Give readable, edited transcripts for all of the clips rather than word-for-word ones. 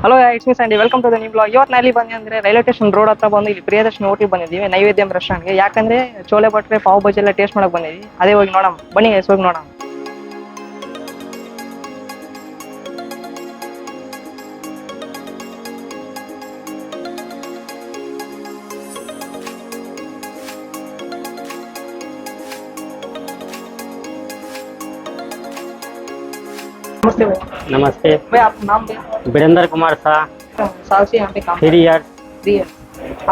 Hello it's me Sandy welcome to the new blog. ಇವತ್ತು ನಾನು ಬಂದೆ ಅಂದ್ರೆ ರೈಲ್ವೆ ಸ್ಟೇಷನ್ ರೋಡ್ ಹತ್ರ ಬಂದು ಇಲ್ಲಿ ಪ್ರಿಯದರ್ಶಿನಿ ಹೋಟೆಲ್ ಬಂದಿದ್ದೀವಿ, ನೈವೇದ್ಯಂ ರೆಸ್ಟೋರೆಂಟ್ಗೆ. ಯಾಕಂದ್ರೆ ಚೋಲೆ ಭಟ್ರೆ ಪಾವ್ ಬಜ್ಜಿ ಎಲ್ಲ ಟೇಸ್ಟ್ ಮಾಡಕ್ ಬಂದಿದ್ವಿ. ಅದೇ ಹೋಗಿ ನೋಡೋಣ ಬನ್ನಿ, ಹೋಗಿ ನೋಡೋಣ. नमस्ते भैया। नमस्ते। भैया आपका नाम भैया? वीरेंद्र कुमार शाह। साल से यहाँ पे काम 3 ईयर्स। 3 ईयर।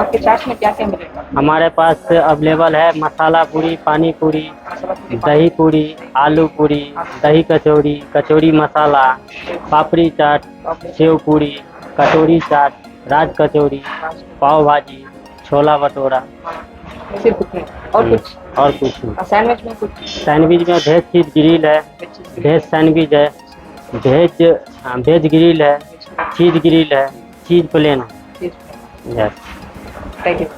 आपके चाट में क्या क्या मिलेगा? हमारे पास अवेलेबल है मसाला पूरी, पानी पूरी, मसाला पूरी, दही पूरी, आलू पूरी, दही कचौड़ी, कचौड़ी मसाला, पापड़ी चाट, सेव पूरी, कटोरी चाट, राज कचौड़ी, पाव भाजी, छोला भटूरा। सिर्फ कुछ नहीं और कुछ? और कुछ नहीं। सैंडविच में कुछ? सैंडविच में वेज चीज ग्रिल है, वेज सैंडविच है, वेज ग्रिल है, चीज ग्रिल है, चीज प्लेन है। यस। Thank you.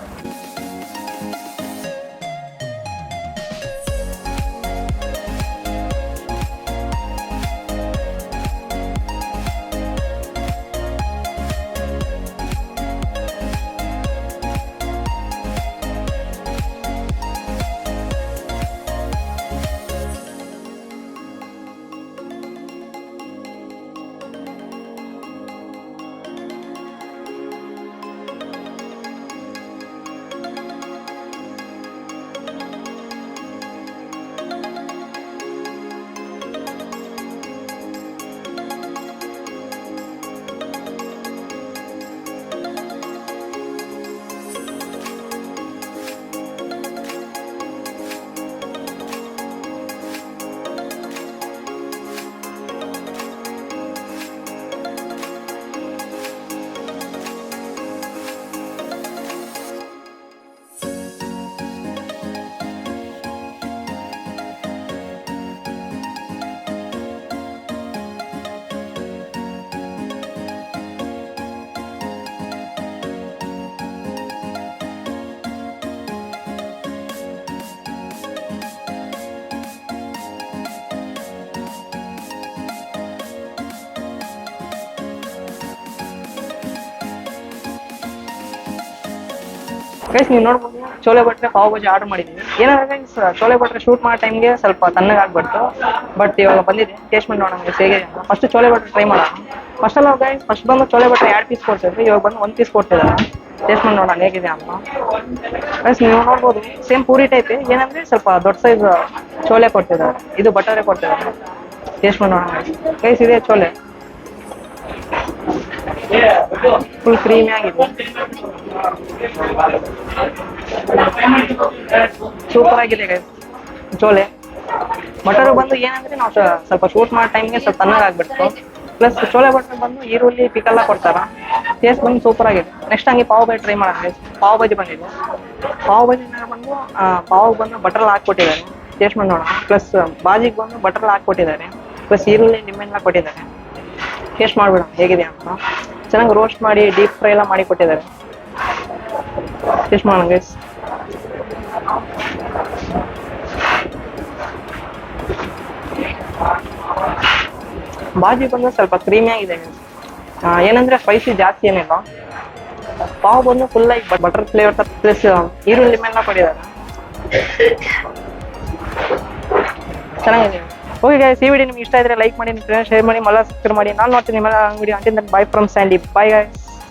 ಗೈಸ್ ನೀವು ನೋಡ್ಬೋದು, ಚೋಲೆ ಭಟ್ರೆ ಪಾವ್ ಬಜ್ಜಿ ಆರ್ಡರ್ ಮಾಡಿದ್ದೀವಿ. ಏನಂದ್ರೆ ಗೈಸ್, ಚೋಲೆ ಭಟ್ರೆ ಶೂಟ್ ಮಾಡೋ ಟೈಮ್ಗೆ ಸ್ವಲ್ಪ ತಣ್ಣಗಾಗ್ಬಿಡ್ತು. ಬಟ್ ಇವಾಗ ಬಂದಿದೆ, ಟೇಸ್ಟ್ ಮಾಡಿ ನೋಡೋಣ ಹೇಗೆ ಅಂತ. ಫಸ್ಟ್ ಚೋಲೆ ಭಟ್ರೆ ಟ್ರೈ ಮಾಡೋಣ. ಫಸ್ಟ್ ಅಲ್ಲ ಗೈಸ್, ಫಸ್ಟ್ ಬಂದು ಚೋಲೆ ಭಟ್ರೆ 2 ಪೀಸ್ ಕೊಡ್ತಿದ್ರು, ಇವಾಗ ಬಂದು 1 ಪೀಸ್ ಕೊಡ್ತಿದ್ದಾರೆ. ಟೇಸ್ಟ್ ಮಾಡಿ ನೋಡೋಣ ಹೇಗಿದೆ ಅಂತ. ಗೈಸ್ ನೀವು ನೋಡ್ಬೋದು, ಸೇಮ್ ಪೂರಿ ಟೈಪ್, ಏನಂದ್ರೆ ಸ್ವಲ್ಪ ದೊಡ್ಡ ಸೈಜ್ ಚೋಲೆ ಕೊಡ್ತಿದ್ದಾರೆ. ಇದು ಬಟರೇ ಕೊಡ್ತಿದ್ದಾರೆ. ಟೇಸ್ಟ್ ಮಾಡಿ ನೋಡೋಣ ಗೈಸ್. ಇದೆ ಚೋಲೆ, ಫುಲ್ ಕ್ರೀಮಿ ಆಗಿದೆ, ಸೂಪರ್ ಆಗಿದೆ ಗೈಸ್ ಚೋಲೆ. ಬಟರ್ ಬಂದು ಏನಂದ್ರೆ ನಾವು ಸ್ವಲ್ಪ ಶೂಟ್ ಮಾಡೋ ಟೈಮ್ಗೆ ಸ್ವಲ್ಪ ತಣ್ಣಗಾಗ್ಬಿಡ್ತು. ಪ್ಲಸ್ ಚೋಲೆ ಬಟರ್ ಬಂದು ಈರುಳ್ಳಿ ಪಿಕಲ್ಲ ಕೊಡ್ತಾರ. ಟೇಸ್ಟ್ ಬಂದು ಸೂಪರ್ ಆಗಿದೆ. ನೆಕ್ಸ್ಟ್ ಹಂಗೆ ಪಾವ್ ಬಜ್ಜಿ ಟ್ರೈ ಮಾಡೋಣ. ಪಾವ್ ಬಜ್ಜಿ ಬಂದಿದೆ. ಪಾವ್ ಬಜ್ಜಿ ಬಂದು ಪಾವ್ ಬಂದು ಬಟರ್ ಹಾಕ್ಕೊಟ್ಟಿದ್ದಾರೆ. ಟೇಸ್ಟ್ ಮಾಡಿ ನೋಡೋಣ. ಪ್ಲಸ್ ಬಾಜಿಗೆ ಬಂದು ಬಟರ್ ಹಾಕ್ಕೊಟ್ಟಿದ್ದಾರೆ. ಪ್ಲಸ್ ಈರುಳ್ಳಿ ನಿಮ್ಮೆಲ್ಲ ಕೊಟ್ಟಿದ್ದಾರೆ. ಟೇಸ್ಟ್ ಮಾಡ್ಬಿಡೋಣ ಹೇಗಿದೆ ಅಂತ. ಚೆನ್ನಾಗಿ ರೋಸ್ಟ್ ಮಾಡಿ ಡೀಪ್ ಫ್ರೈ ಎಲ್ಲ ಮಾಡಿ ಕೊಟ್ಟಿದ್ದಾರೆ. ಟೇಸ್ಟ್ ಮಾಡೋಣ ಗೈಸ್. ಬಾಜಿ ಬಂದು ಸ್ವಲ್ಪ ಕ್ರೀಮಿ ಆಗಿದೆ ಗೈಸ್. ಏನಂದ್ರೆ ಸ್ಪೈಸಿ ಜಾಸ್ತಿ ಏನಿಲ್ಲ. ಪಾವ್ ಬಂದು ಫುಲ್ ಆಗಿ ಬಟರ್ ಫ್ಲೇವರ್ ಪ್ಲಸ್ ಈರುಳ್ಳಿ ಮೇಲೆ ಕೊಟ್ಟಿದ್ದಾರೆ. ಚೆನ್ನಾಗಿದೆ. ಓಕೆ ಗೈಸ್, ಈ ವಿಡಿಯೋ ನಿಮ್ಗೆ ಇಷ್ಟ ಇದ್ರೆ ಲೈಕ್ ಮಾಡಿ, ನಿಮ್ಮ ಫ್ರೆಂಡ್ಸ್ ಶೇರ್ ಮಾಡಿ, ಮಲ್ಲ ಸಬ್ಸ್ಕ್ರೈಬ್ ಮಾಡಿ. ನಾನು ನೋಡ್ತೀನಿ ನಿಮ್ಮೆಲ್ಲ video. Until then bye from Sandy. Bye guys.